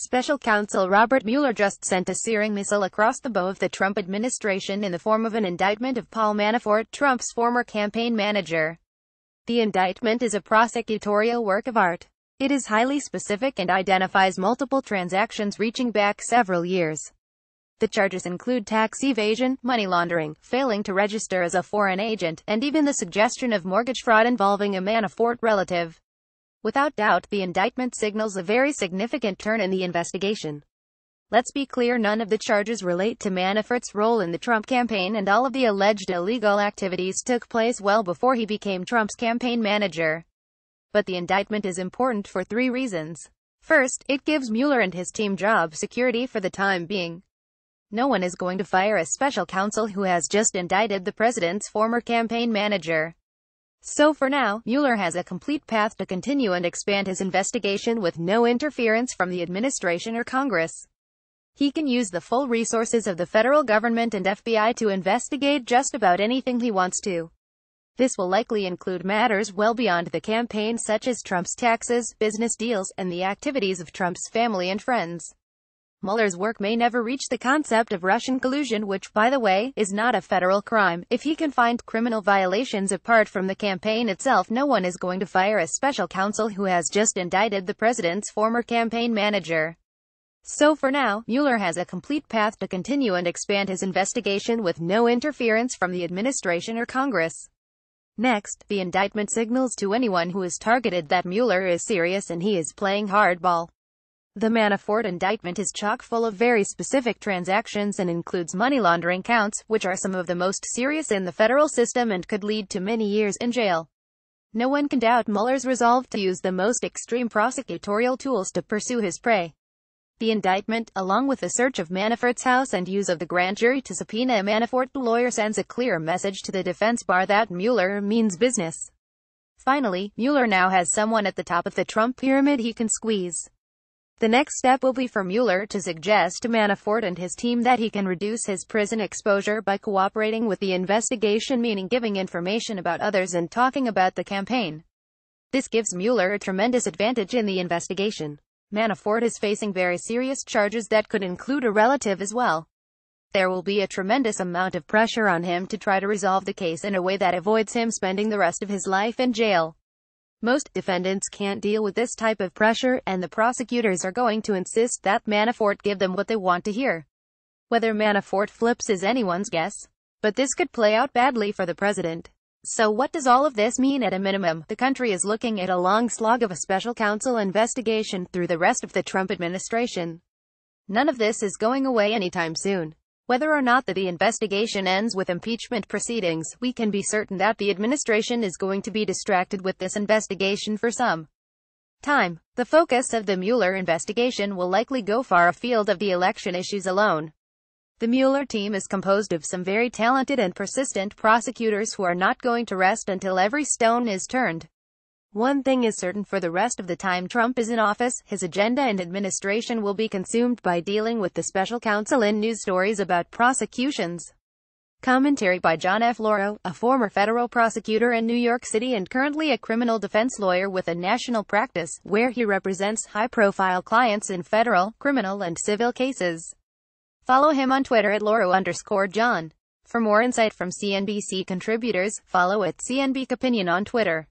Special counsel Robert Mueller just sent a searing missile across the bow of the Trump administration in the form of an indictment of Paul Manafort, Trump's former campaign manager. The indictment is a prosecutorial work of art. It is highly specific and identifies multiple transactions reaching back several years. The charges include tax evasion, money laundering, failing to register as a foreign agent, and even the suggestion of mortgage fraud involving a Manafort relative. Without doubt, the indictment signals a very significant turn in the investigation. Let's be clear, none of the charges relate to Manafort's role in the Trump campaign, and all of the alleged illegal activities took place well before he became Trump's campaign manager. But the indictment is important for three reasons. First, it gives Mueller and his team job security for the time being. No one is going to fire a special counsel who has just indicted the president's former campaign manager. So for now, Mueller has a complete path to continue and expand his investigation with no interference from the administration or Congress. He can use the full resources of the federal government and FBI to investigate just about anything he wants to. This will likely include matters well beyond the campaign, such as Trump's taxes, business deals, and the activities of Trump's family and friends. Mueller's work may never reach the concept of Russian collusion, which, by the way, is not a federal crime. If he can find criminal violations apart from the campaign itself, no one is going to fire a special counsel who has just indicted the president's former campaign manager. So for now, Mueller has a complete path to continue and expand his investigation with no interference from the administration or Congress. Next, the indictment signals to anyone who is targeted that Mueller is serious and he is playing hardball. The Manafort indictment is chock full of very specific transactions and includes money laundering counts, which are some of the most serious in the federal system and could lead to many years in jail. No one can doubt Mueller's resolve to use the most extreme prosecutorial tools to pursue his prey. The indictment, along with the search of Manafort's house and use of the grand jury to subpoena a Manafort lawyer, sends a clear message to the defense bar that Mueller means business. Finally, Mueller now has someone at the top of the Trump pyramid he can squeeze. The next step will be for Mueller to suggest to Manafort and his team that he can reduce his prison exposure by cooperating with the investigation, meaning giving information about others and talking about the campaign. This gives Mueller a tremendous advantage in the investigation. Manafort is facing very serious charges that could include a relative as well. There will be a tremendous amount of pressure on him to try to resolve the case in a way that avoids him spending the rest of his life in jail. Most defendants can't deal with this type of pressure, and the prosecutors are going to insist that Manafort give them what they want to hear. Whether Manafort flips is anyone's guess, but this could play out badly for the president. So what does all of this mean? At a minimum, the country is looking at a long slog of a special counsel investigation through the rest of the Trump administration. None of this is going away anytime soon. Whether or not the investigation ends with impeachment proceedings, we can be certain that the administration is going to be distracted with this investigation for some time. The focus of the Mueller investigation will likely go far afield of the election issues alone. The Mueller team is composed of some very talented and persistent prosecutors who are not going to rest until every stone is turned. One thing is certain: for the rest of the time Trump is in office, his agenda and administration will be consumed by dealing with the special counsel in news stories about prosecutions. Commentary by John F. Lauro, a former federal prosecutor in New York City and currently a criminal defense lawyer with a national practice, where he represents high-profile clients in federal, criminal and civil cases. Follow him on Twitter at Lauro_John. For more insight from CNBC contributors, follow @CNBC Opinion on Twitter.